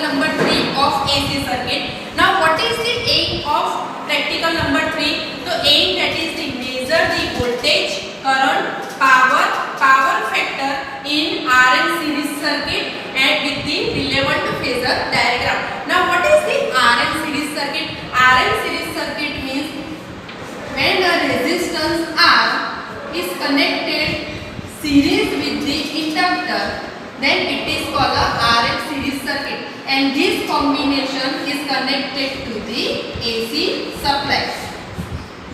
number 3 of AC circuit. Now what is the aim of practical number 3? So aim, that is the measure the voltage, current, power factor in RL series circuit and with the relevant phasor diagram. Now what is the RL series circuit? RL series circuit means when a resistance R is connected series with the inductor, then it is called a RL series circuit, and this combination is connected to the AC supply.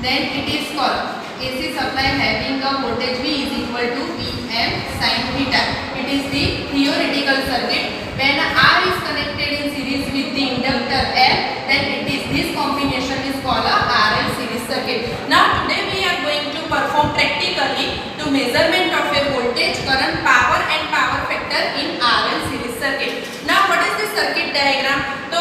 Then it is called AC supply having a voltage V is equal to Vm sin theta. It is the theoretical circuit. When R is connected in series with the inductor L, then it is this combination is called a RL series circuit. Now today we are going to perform practically to measurement of a voltage, current, power and power factor in RL series circuit. Now what is the circuit diagram? So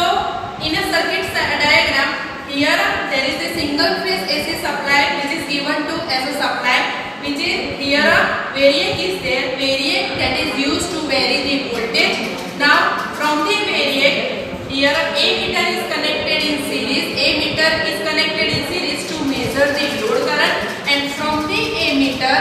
in a circuit diagram, here there is a single phase AC supply which is given to as a supply, which is here a variac is there, variac that is used to vary the voltage. Now from the variac, here a meter is connected in series, a meter is connected in series to measure the load current, and from the meter,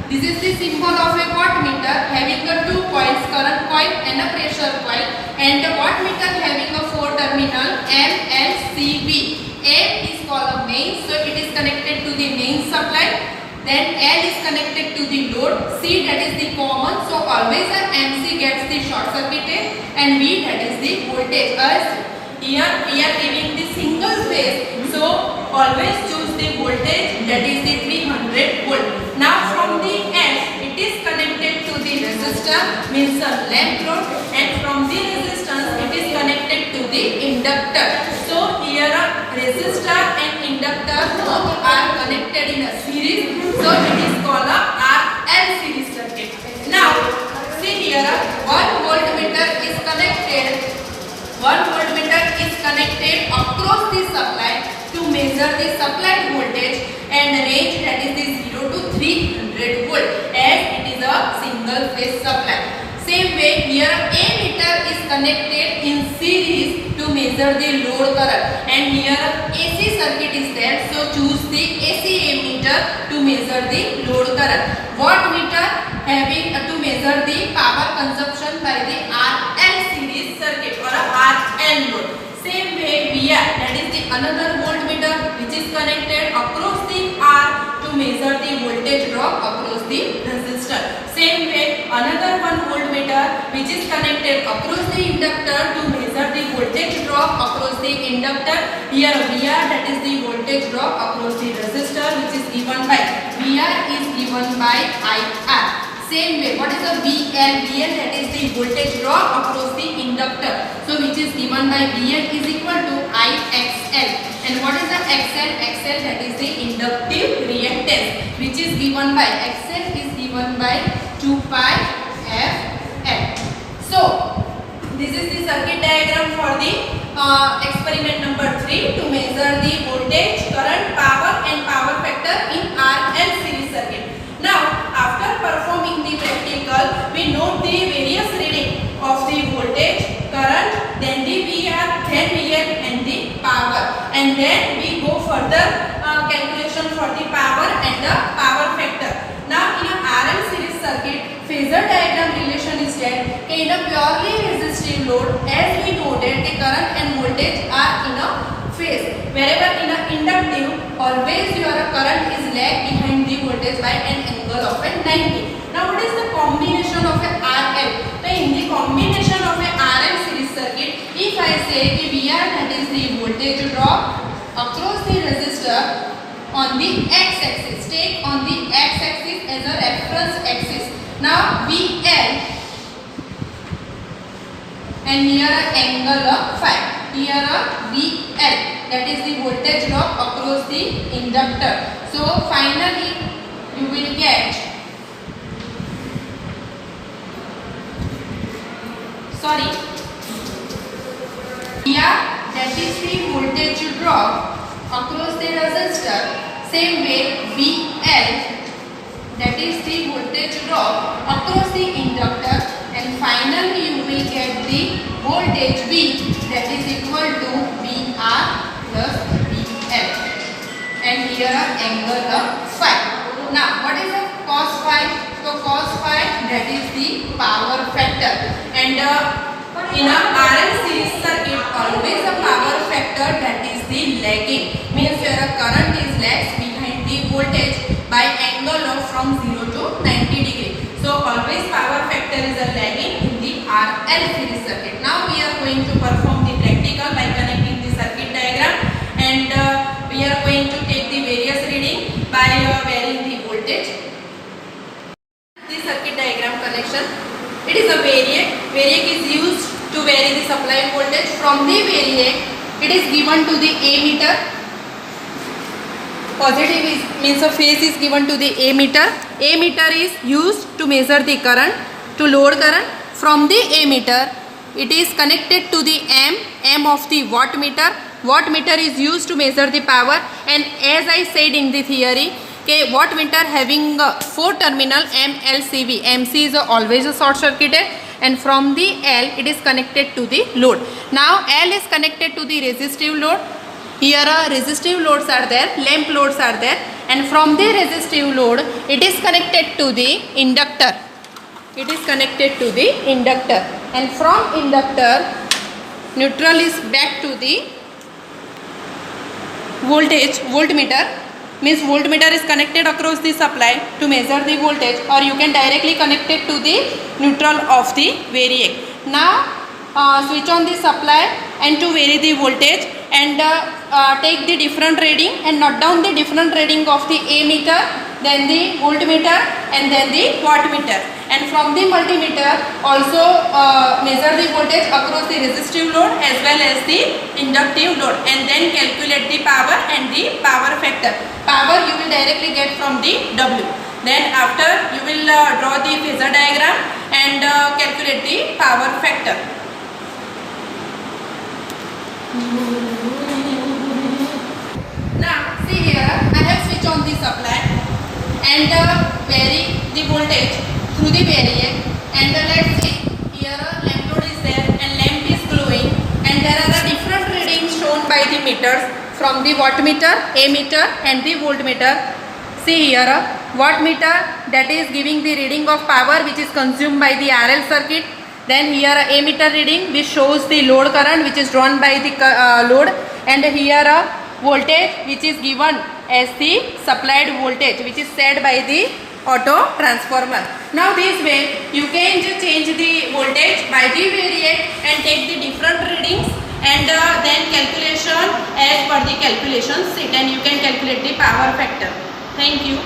this is the symbol of a wattmeter having a two coils, current coil and a pressure coil, and the wattmeter having a 4 terminal M, L, C, B. M is called a main, so it is connected to the main supply. Then L is connected to the load, C that is the common, so always a MC gets the short circuited, and V that is the voltage. As here we are giving the single phase, so always choose the voltage that is the 300 volt. Now from the S, it is connected to the resistor, means a lamp load, and from the resistance it is connected to the inductor. So here a resistor and inductor both are connected in a series, so it is called a RL series circuit. Now see here 1 voltmeter is connected. 1 voltmeter is connected across the supply to measure the supplied voltage and range that is the 0 to 300 volt, as it is a single phase supply. Same way here a meter is connected in series to measure the load current, and here AC circuit is there, so choose the AC meter to measure the load current. Wattmeter having to measure the power consumption by the RL series circuit or a RL load. Same way VR, that is the another voltmeter which is connected across the R to measure the voltage drop across the resistor. Same way another 1 voltmeter which is connected across the inductor to measure the voltage drop across the inductor. Here VR, that is the voltage drop across the resistor, which is given by VR is given by IR. Same way, what is the VL? VL that is the voltage drop across the inductor, so which is given by VL is equal to IXL. And what is the XL? XL that is the inductive reactance, which is given by XL is given by 2 pi FL. So this is the circuit diagram for the experiment number 3 to measure the voltage, current, power and power factor in RL series circuit. Now after performing the practical, we note the various reading of the voltage, current, then the VR, then VL and the power, and then we go further calculation for the power and the power factor. Now in a RL series circuit, phasor diagram relation is there. In a purely resistive load, as we noted, the current and voltage are in a phase. Wherever in a inductive, always your current is lag behind the voltage by an angle of 90. Now what is the combination of a RL? So in the combination of a RL series circuit, if I say the VR, that is the voltage drop across the resistor on the x-axis, take on the x-axis as a reference axis. Now VL, and here a angle of phi. Here a VL, that is the voltage drop across the inductor. So finally you will get, here that is the voltage drop across the resistor. Same way VL, that is the voltage drop across the inductor, and finally you will get the voltage V angle of phi. Now what is the cos phi? So cos phi, that is the power factor, and in a RL series circuit always a power factor that is the lagging, means your current is lags behind the voltage by angle of from 0 to 90 degree. So always power factor is a lagging in the RL series circuit. Now we are going to perform the practical by connecting the circuit diagram, and we are going to take the various reading by varying the voltage. The circuit diagram connection. It is a variac. Variac is used to vary the supply voltage. From the variac, it is given to the ammeter. Positive is means a phase is given to the ammeter. Ammeter is used to measure the current, to load current. From the ammeter, it is connected to the M of the wattmeter. Wattmeter is used to measure the power, and as I said in the theory, okay, wattmeter having 4 terminal MLCV. MC is always a short circuited, and from the L it is connected to the load. Now L is connected to the resistive load. Here resistive loads are there, lamp loads are there, and from the resistive load it is connected to the inductor. It is connected to the inductor, and from inductor neutral is back to the voltmeter, means voltmeter is connected across the supply to measure the voltage, or you can directly connect it to the neutral of the variac. Now switch on the supply and to vary the voltage, and take the different reading and note down the different reading of the ammeter, then the voltmeter, and then the wattmeter. And from the multimeter also measure the voltage across the resistive load as well as the inductive load, and then calculate the power and the power factor. Power you will directly get from the W. Then after you will draw the phasor diagram and calculate the power factor. Now see here, I have switched on the supply and vary the voltage through the variac, and let's see here a lamp load is there and lamp is glowing, and there are the different readings shown by the meters from the wattmeter, ammeter, and the voltmeter. See here a wattmeter that is giving the reading of power which is consumed by the RL circuit. Then here a ammeter reading which shows the load current which is drawn by the load, and here a voltage which is given as the supplied voltage which is set by the auto transformer. Now this way you can change the voltage by the variac and take the different readings, and then calculation as per the calculation sheet, and you can calculate the power factor. Thank you.